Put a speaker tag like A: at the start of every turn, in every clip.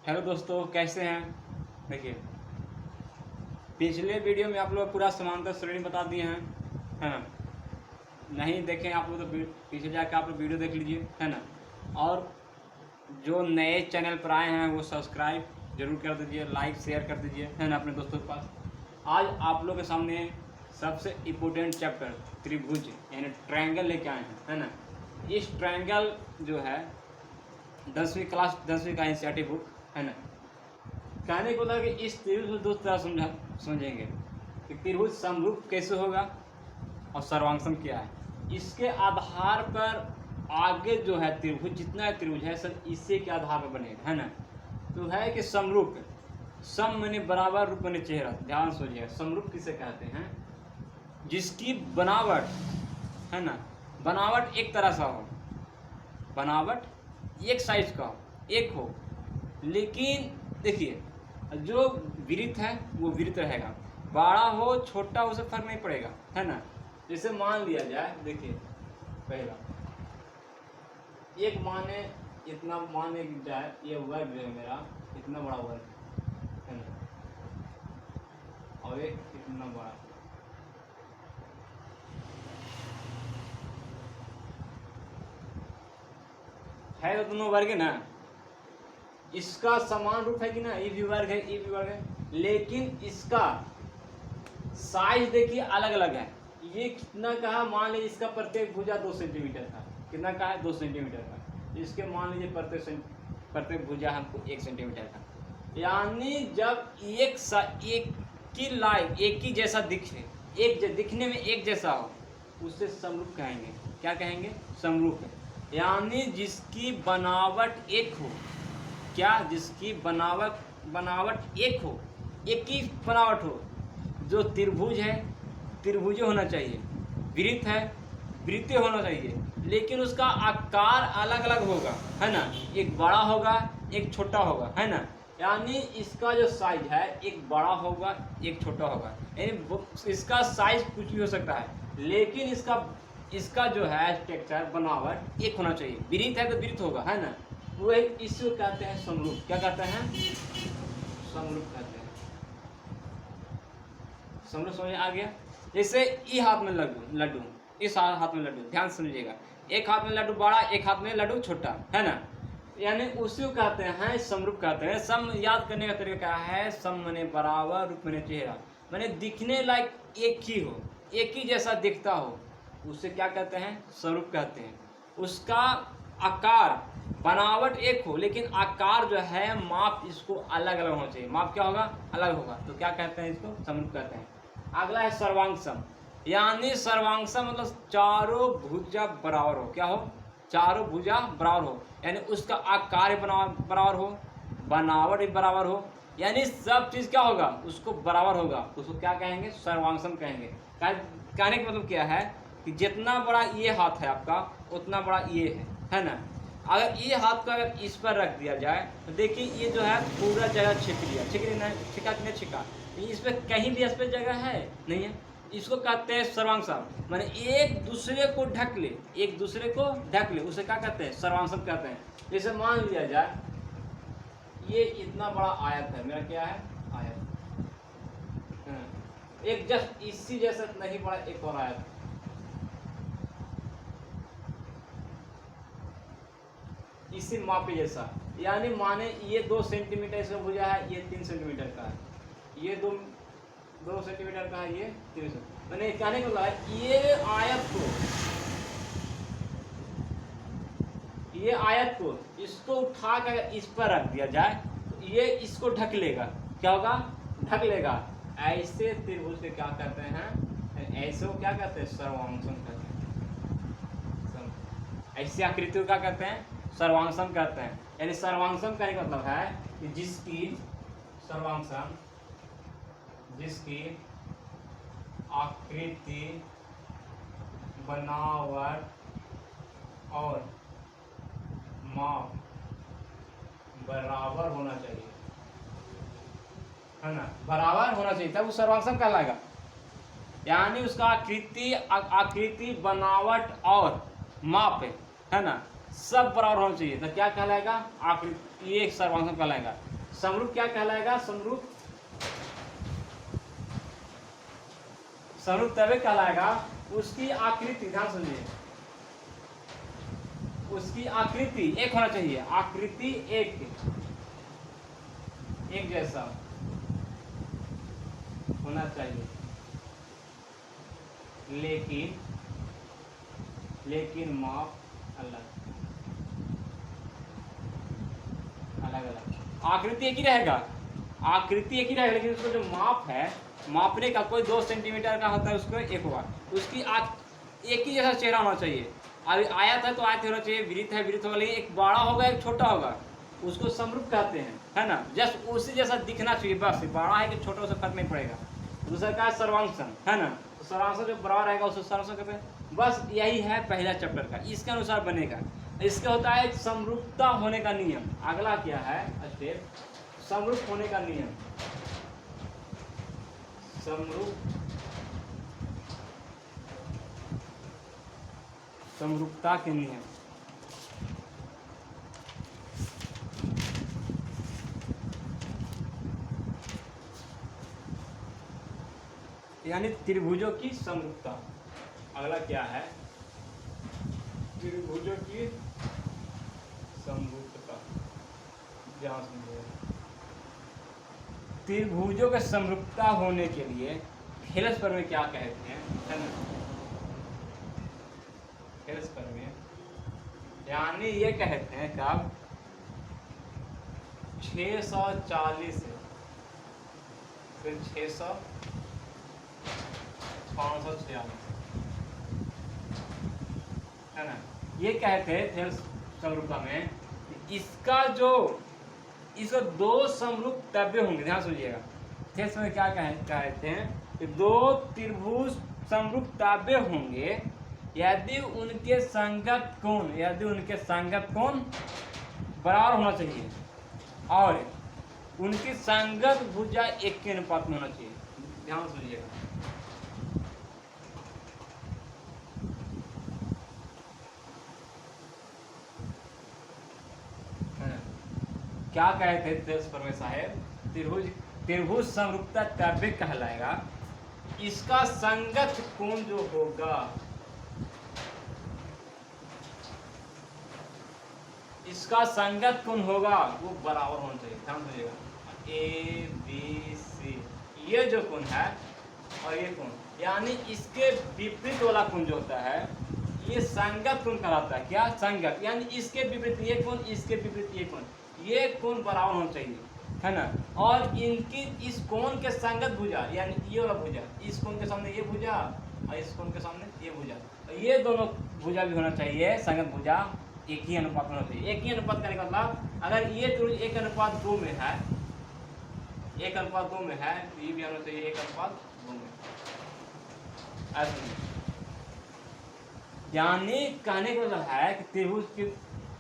A: Hello दोस्तों, कैसे हैं। देखिए, पिछले वीडियो में आप लोग पूरा समांतर श्रेणी बता दिए हैं, है ना। नहीं देखें आप लोग तो पीछे जाकर आप लोग वीडियो देख लीजिए, है ना। और जो नए चैनल पर आए हैं वो सब्सक्राइब जरूर कर दीजिए, लाइक शेयर कर दीजिए, है ना, अपने दोस्तों के पास। आज आप लोग के सामने सबसे इम्पोर्टेंट चैप्टर त्रिभुज यानी ट्रायंगल लेके आए हैं, है ना। इस ट्रायंगल जो है 10वीं क्लास 10वीं का एनसीईआरटी बुक, है ना। कहने को लगा कि इस त्रिभुज में दो तरह समझेंगे कि त्रिभुज समरूप कैसे होगा और सर्वांगसम क्या है। इसके आधार पर आगे जो है त्रिभुज, जितना त्रिभुज है सब इसी के आधार पर बनेगा, है ना। तो है कि समरूप, सम माने बराबर, रूप माने चेहरा। ध्यान सोचिएगा, समरूप किसे कहते हैं? जिसकी बनावट, है ना, बनावट एक तरह सा हो, बनावट एक साइज का हो, एक हो, लेकिन देखिए जो वृत्त है वो वृत्त रहेगा, बड़ा हो छोटा हो, उसे फर्क नहीं पड़ेगा, है ना। जैसे मान लिया जाए, देखिए पहला एक माने इतना माने जाए, ये वर्ग है मेरा, इतना बड़ा वर्ग, है ना, और एक इतना बड़ा, है तो दोनों वर्ग है ना। इसका समान रूप है कि ना, ये भी वर्ग है, ये भी वर्ग है, लेकिन इसका साइज देखिए अलग अलग है। ये कितना का है, मान लीजिए इसका प्रत्येक भुजा 2 सेंटीमीटर का, कितना का है, 2 सेंटीमीटर का। इसके मान लीजिए प्रत्येक भुजा हमको 1 सेंटीमीटर का। यानी जब एक की लाइन एक ही जैसा दिखे, दिखने में एक जैसा हो, उससे समरूप कहेंगे। क्या कहेंगे? समरूप है। यानी जिसकी बनावट एक हो, क्या, जिसकी बनावट एक हो, एक ही बनावट हो। जो त्रिभुज है त्रिभुज होना चाहिए, वृत्त है वृत्त होना चाहिए, लेकिन उसका आकार अलग अलग होगा, है ना। एक बड़ा होगा, एक छोटा होगा, है ना। यानी इसका जो साइज है एक बड़ा होगा, एक छोटा होगा, यानी इसका साइज कुछ भी हो सकता है, लेकिन इसका जो है स्ट्रक्चर, बनावट एक होना चाहिए। वृत्त है तो वृत्त होगा, है ना। वो इसको कहते हैं समरूप। क्या कहते हैं? समरूप कहते हैं। समरूप समझ आ गया। जैसे ये हाथ में लड्डू, इस हाथ में लड्डू, ध्यान समझिएगा, एक हाथ में लड्डू बड़ा, एक हाथ में लड्डू छोटा, है ना। यानी उसी को कहते हैं समरूप कहते हैं। सम याद करने का तरीका क्या है? सम माने बराबर, रूप माने चेहरा, माने दिखने लायक एक ही हो, एक ही जैसा दिखता हो, उसे क्या कहते हैं? स्वरूप कहते हैं। उसका आकार, बनावट एक हो, लेकिन आकार जो है, माप इसको अलग अलग होना चाहिए। माप क्या होगा? अलग होगा। तो क्या कहते हैं? इसको समरूप कहते हैं। अगला है सर्वांगसम। यानी सर्वांगसम मतलब चारों भुजा बराबर हो। क्या हो? चारों भुजा बराबर हो, यानी उसका आकार बराबर हो, बनावट भी बराबर हो, यानी सब चीज क्या होगा? उसको बराबर होगा। उसको क्या कहेंगे? सर्वांगसम कहेंगे। कहने का मतलब क्या है कि जितना बड़ा ये हाथ है आपका, उतना बड़ा ये है ना। अगर ये हाथ को अगर इस पर रख दिया जाए तो देखिए ये जो है पूरा जगह छिप लिया, छिका कि नहीं छिका, इस पर कहीं भी इस पर जगह है नहीं है। इसको कहते हैं सर्वांगसम, माने एक दूसरे को ढक ले, एक दूसरे को ढक ले, उसे क्या कहते हैं? सर्वांगसम कहते हैं। जैसे मान लिया जाए ये इतना बड़ा आयत है मेरा, क्या है? आयत। एक जस्ट इसी जैसा नहीं बड़ा एक और आयत, इसी माप के जैसा। यानी माने ये 2 सेंटीमीटर इसका भुजा है, ये 3 सेंटीमीटर का है, ये 2 सेंटीमीटर का है, ये 3। मैंने कहने को लगा ये आयत को इसको उठा कर इस पर रख दिया जाए तो ये इसको ढक लेगा। क्या होगा? ढक लेगा। ऐसे त्रिभुज के क्या कहते हैं? ऐसे को क्या कहते हैं? सर्वांगसम कहते हैं। ऐसी आकृति को क्या कहते हैं? सर्वांगसम कहते हैं। यानी सर्वांगसम कहने का मतलब है कि जिसकी आकृति, बनावट और माप बराबर होना चाहिए, है ना। बराबर होना चाहिए तब वो सर्वांगसम कहलाएगा। यानी उसका आकृति, बनावट और माप, है ना, सब बराबर होना चाहिए तो क्या कहलाएगा? आकृति, ये सर्वांगसम कहलाएगा। समरूप क्या कहलाएगा? समरूप तभी कहलाएगा उसकी आकृति, ध्यान सुनिए, उसकी आकृति एक होना चाहिए, आकृति एक जैसा होना चाहिए, लेकिन माप अलग अलग। आकृति एक ही रहेगा, लेकिन उसको जो माप है, मापने का कोई 2 सेंटीमीटर का होता है, उसको एक होगा, उसकी एक ही जैसा चेहरा होना चाहिए। अभी आयत है तो आयत होना चाहिए, वृत्त है वृत्त होगा, लेकिन एक बड़ा होगा एक छोटा होगा, उसको समरूप कहते हैं, है ना। जस्ट उसी जैसा दिखना चाहिए, बस बड़ा है कि छोटा, उससे फर्क नहीं पड़ेगा। दूसरा का सर्वांगसन, है ना, तो सर्वांगसन जो बड़ा रहेगा उसको सर्वांगसन कहते हैं। बस यही है पहला चैप्टर का, इसके अनुसार बनेगा। इसके होता है समरूपता होने का नियम। अगला क्या है स्टेप? समरूप होने का नियम, समरूपता के नियम। यानी त्रिभुजों की समरूपता। अगला क्या है? त्रिभुजों की समरूपता। ध्यान सुनिए, त्रिभुजों की समरूपता होने के लिए हेलस्पर में क्या कहते हैं, है ना, हेलस्पर में यानी ये कहते हैं कब 640 से फिर 546, है ना, ये कहते हैं समरूपता में इसका जो इसको 2 समरूप तब्य होंगे। ध्यान सुनिएगा, थेस में क्या कहते हैं कि 2 त्रिभुज समरूप ताब्य होंगे यदि उनके संगत कोण बराबर होना चाहिए और उनकी संगत भुजा एक के अनुपात में होना चाहिए। ध्यान सुनिएगा, क्या कहते थे परमेश साहेब? त्रिभुज समरूपता तब्य कहलाएगा इसका संगत कोण जो होगा, इसका संगत कोण होगा वो बराबर होना चाहिए। ध्यान दीजिएगा, ए बी सी ये जो कोण है और ये कोण, यानी इसके विपरीत वाला कोण जो होता है ये संगत कोण कहलाता है। क्या? संगत, यानी इसके विपरीत ये कोण, इसके विपरीत ये कोण, ये कोण बराबर होना चाहिए, है ना। और इनकी इस कोण के संगत भुजा, यानी ये वाला भुजा, इस कोण के सामने ये भुजा और इस कोण के सामने ये भुजा, ये दोनों भुजा भी होना चाहिए, संगत भुजा एक ही अनुपात होना चाहिए। एक ही अनुपात करने का मतलब अगर ये त्रिभुज 1:2 में है, 1:2 में है तो ये भी होना चाहिए 1:2 में। ऐसे यानी कहने का मतलब है कि त्रिभुज की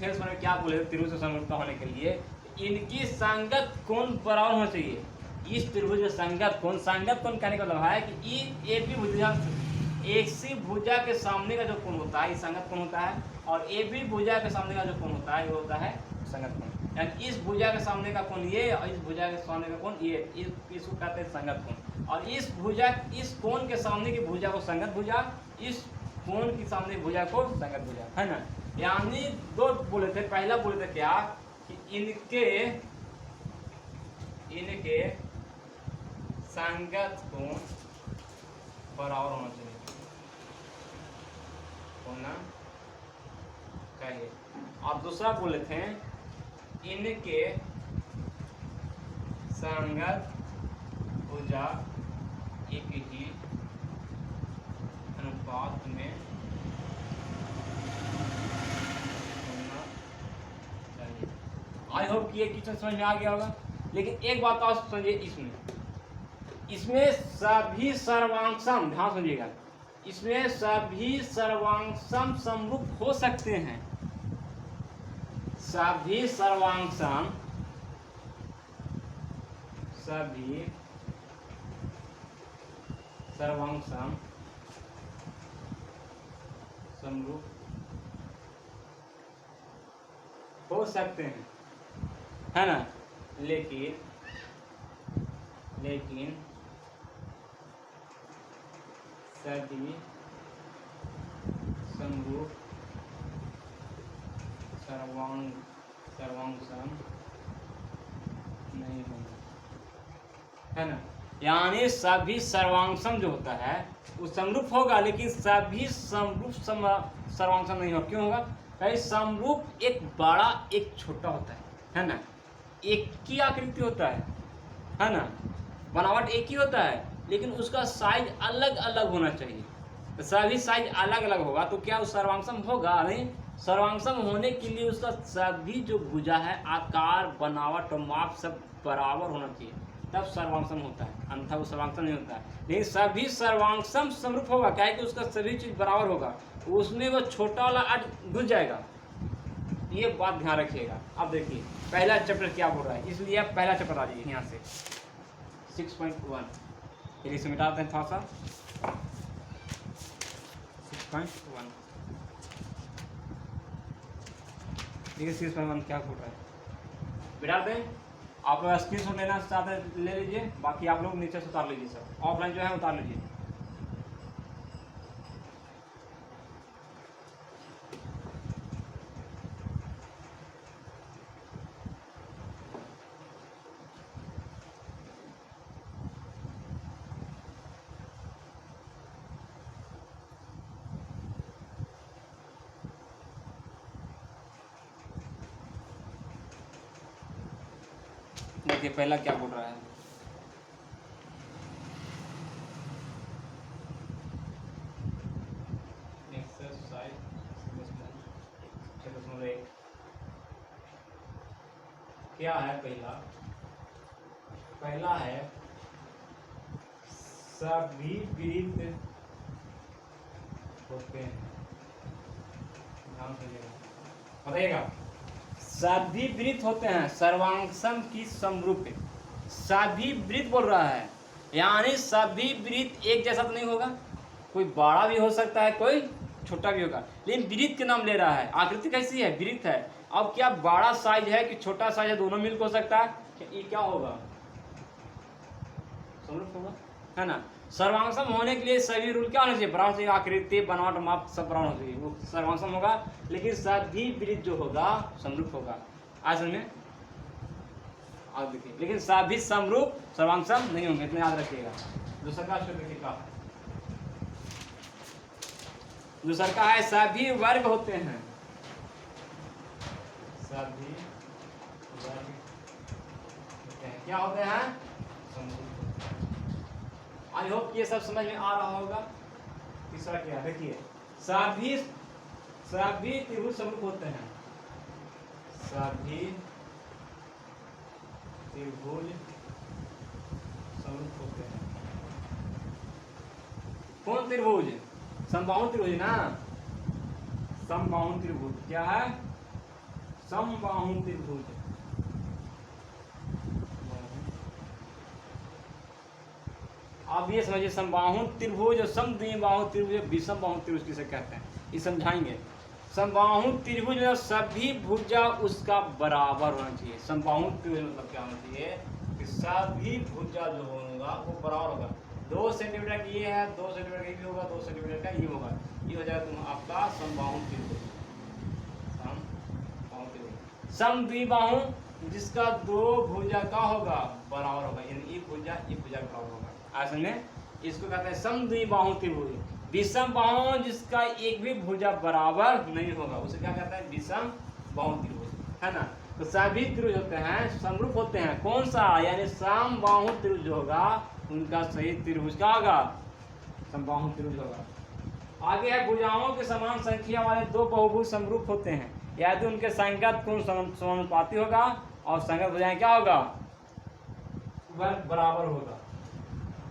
A: थेल्स में क्या बोले, त्रिभुज से समरूपता होने के लिए इनकी संगत कोण बराबर होना चाहिए। इस त्रिभुज में संगत कोण कहने का मतलब है कि ए बी भुजा, एक सी भुजा के सामने का जो कोण होता है ये संगत कोण होता है, और ए बी भुजा के सामने का जो कोण होता है वो होता है संगत कोण। यानी इस भुजा के सामने का कोण ये और इस भुजा के सामने का कोण ये, इसको कहते हैं संगत कोण। और इस कोण के सामने की भुजा को संगत भुजा, इस कोण के सामने भुजा को संगत भुजा, है ना। यानी 2 बोले थे, पहला बोले थे क्या कि इनके संगत कोण बराबर होना चाहिए। और दूसरा बोले थे इनके संगत भुजा एक ही अनुपात में होना चाहिए। आई होप कि ये क्वेश्चन समझ में आ गया होगा। लेकिन एक बात और समझिए, इसमें सभी सर्वांगसम, ध्यान सुनिएगा, इसमें सभी सर्वांगसम समरूप हो सकते हैं। सभी सर्वांगसम समरूप हो सकते हैं, है ना। लेकिन सभी समरूप सर्वांगसम नहीं होंगे, है ना। यानी सभी सर्वांगसम जो होता है वो समरूप होगा, लेकिन सभी समरूप सर्वांगसम नहीं होगा। क्यों होगा? कहीं समरूप एक बड़ा एक छोटा होता है ना। एक ही आकृति होता है ना, बनावट एक ही होता है, लेकिन उसका साइज अलग अलग होना चाहिए। तो सभी साइज अलग अलग होगा तो क्या वो सर्वांगसम होगा? नहीं। सर्वांगसम होने के लिए उसका सभी जो भुजा है, आकार, बनावट और माप सब बराबर होना चाहिए, तब सर्वांगसम होता है, अन्यथा वो सर्वांगसम नहीं होता है। लेकिन सभी सर्वांगसम समरूप होगा, क्या है कि उसका सभी चीज बराबर होगा, उसमें वो छोटा वाला अट घुस जाएगा। ये बात ध्यान रखिएगा। अब देखिए पहला चैप्टर क्या बोल रहा है, इसलिए आप पहला चैप्टर आ जाइए यहाँ से 6.1। फिर इसे मिटाते हैं थोड़ा सा। 6.1 देखिए 6.1 क्या बोल रहा है, मिटा दें। आप लोग स्क्रीन शॉट लेना चाहते हैं ले लीजिए, बाकी आप लोग नीचे से उतार लीजिए, सर ऑफलाइन जो है उतार लीजिए। देखिए पहला क्या बोल रहा है, एक्सरसाइज 6.1 क्या है? पहला है सभी वृत्त होते हैं, ध्यान से बताइएगा। सभी वृत्त होते हैं सर्वांगसम की समरूप। सभी वृत्त बोल रहा है, यानी सभी वृत्त एक जैसा तो नहीं होगा, कोई बड़ा भी हो सकता है, कोई छोटा भी होगा, लेकिन वृत्त के नाम ले रहा है। आकृति कैसी है? वृत्त है। अब क्या बड़ा साइज है कि छोटा साइज है, दोनों मिलकर हो सकता है, ये क्या होगा? समरूप होगा, है ना। सर्वांगसम होने के लिए सभी रूल क्या होना चाहिए? बराबर चाहिए, आकृति, बनावट, माप सब बराबर होना चाहिए, वो सर्वांगसम होगा। लेकिन सभी वृत्त जो होगा समरूप होगा। आज समझे? आज देखिए, लेकिन सभी समरूप सर्वांगसम नहीं होंगे, इतना याद रखिएगा। दूसरा का देखिए, दूसरा का है सभी वर्ग होते हैं, सभी वर्ग होते हैं, क्या होते हैं? समरूप। आई होप ये सब समझ में आ रहा होगा। तीसरा क्या? देखिए सभी त्रिभुज समरूप होते हैं, सभी त्रिभुज समरूप होते हैं। कौन त्रिभुज? समबाहु त्रिभुज ना। समबाहु त्रिभुज क्या है? समबाहु त्रिभुज। आप ये समझिए, समबाहु त्रिभुज और समद्विबाहु त्रिभुज, विषम बाहु त्रिभुज किसे कहते हैं, ये समझाएंगे। समबाहु त्रिभुज में सभी भुजा उसका बराबर होना चाहिए। समबाहु त्रिभुज मतलब क्या होना चाहिए कि सभी भुजा जो होगा वो बराबर होगा। 2 सेंटीमीटर का ये है, 2 सेंटीमीटर का ये भी होगा, 2 सेंटीमीटर का ये होगा, ये हो जाएगा तुम आपका समबाहु त्रिभुज। समद्विबाहु जिसका 2 भुजा का होगा बराबर होगा, यानी एक भुजा बराबर होगा। ऐसे में इसको कहते हैं समद्विबाहु त्रिभुज। विषम बाहु जिसका एक भी भुजा बराबर नहीं होगा, उसे क्या कहते हैं? विषम बाहु त्रिभुज, है ना। तो सभी त्रिभुज होते हैं समरूप होते हैं। कौन सा? यानी समबाहु त्रिभुज जो होगा उनका सही त्रिभुज क्या होगा? समबाहु त्रिभुज होगा। आगे है भुजाओं के समान संख्या वाले 2 बहुभुज समरूप होते हैं यदि उनके संगत कोण समानुपाती होगा और संगत भुजाएं क्या होगा? वर्ग बराबर होगा।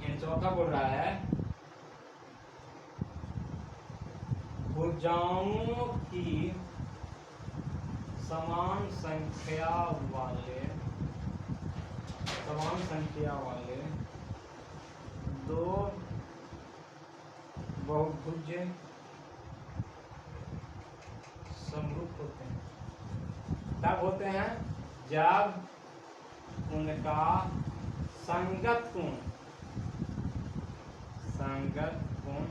A: यानी चौथा बोल रहा है भुजाओं की समान संख्या वाले 2 बहुभुज समरूप होते हैं। तब होते हैं जब उनका संगत कोण, संगत कोण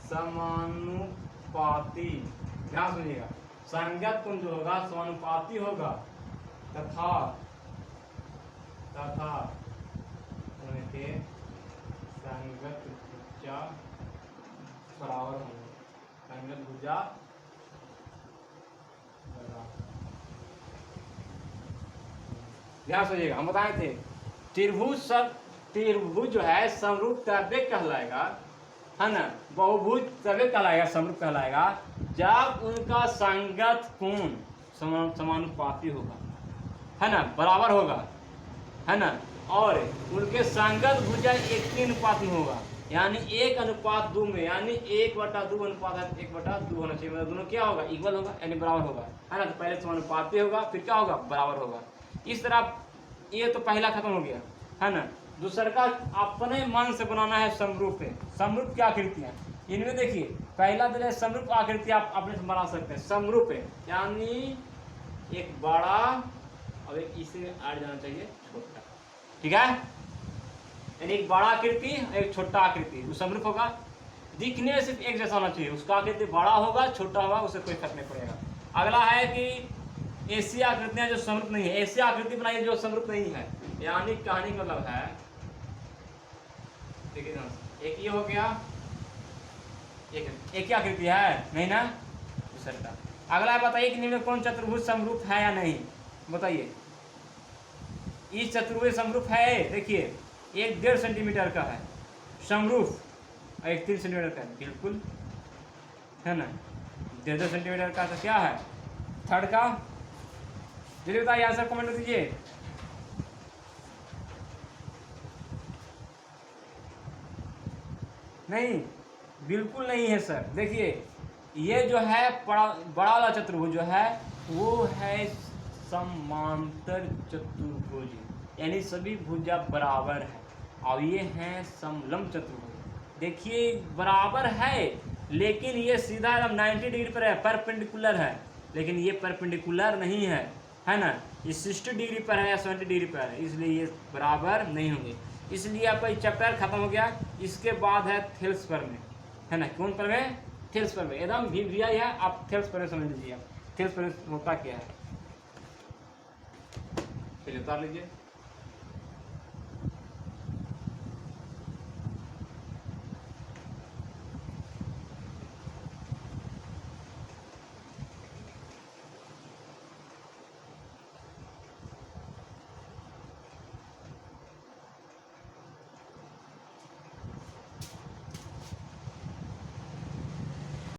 A: समानुपाती, ध्यान सुनिएगा, संगत कोण जो होगा समानुपाती होगा तथा उनके संगत भुजा बराबर होंगे, संगत भुजा बराबर। ध्यान सुनिएगा, हम बताए थे त्रिभुज जो है समरूप त्रैविक कहलाएगा, है ना, बहुभुज त्रैविक कहलाएगा, समरूप कहलाएगा जब उनका संगत कोण समानुपाती होगा, है ना, बराबर होगा, है ना, और उनके संगत भुजा 1:3 में होगा, यानी 1:2 में, यानी 1/2 अनुपात है, 1/2 होना चाहिए, मतलब दोनों क्या होगा, इक्वल होगा, यानी बराबर होगा, है ना। तो पहले समानुपाती होगा, फिर क्या होगा, बराबर होगा। इस तरह ये तो पहला खत्म हो गया, है ना। दूसरा का अपने मन से बनाना है समरूप है। समरूप की आकृतियां इनमें देखिए, पहला दिन है समरूप आकृति, आप अपने से बना सकते हैं। समरूप है यानी एक बड़ा और एक इसे ऐड जाना चाहिए छोटा, ठीक है, यानी एक बड़ा आकृति एक छोटा आकृति, वो समरूप होगा। दिखने में सिर्फ एक जैसा होना चाहिए, उसका आकृति बड़ा होगा छोटा होगा, उससे कोई फर्क नहीं पड़ेगा। अगला है कि ऐसी आकृतियां जो समरूप नहीं है, ऐसी आकृति बनाइए जो समरूप नहीं है, यानी कहने का मतलब है, देखिए एक ये हो गया, एक ही आकृति है नहीं ना, दूसरा। अगला है बताइए कि निम्न कौन चतुर्भुज समरूप है या नहीं, बताइए। इस चतुर्भुज समरूप है, देखिए एक 1.5 सेंटीमीटर का है समरूप, एक 3 सेंटीमीटर का है, बिल्कुल, है ना। 1.5 सेंटीमीटर का तो क्या है, थर्ड का, जल्दी बताइए, आंसर कमेंट में दीजिए। नहीं, बिल्कुल नहीं है सर। देखिए ये जो है बड़ा वाला चतुर्भुज जो है वो है समांतर चतुर्भुज, यानी सभी भुजा बराबर है, और ये है समलंब चतुर्भुज। देखिए बराबर है, लेकिन ये सीधा एकदम 90 डिग्री पर है, परपेंडिकुलर है, लेकिन ये परपेंडिकुलर नहीं है, है ना। ये 60 डिग्री पर है या 70 डिग्री पर है, इसलिए ये बराबर नहीं होंगे। इसलिए आपका चैप्टर खत्म हो गया। इसके बाद है थेल्स पर में, है ना, कौन पर में, थेल्स पर में, एकदम भी है, आप थेल्स पर में समझ लीजिए। थेल्स पर होता क्या है, चलिए उतार लीजिए।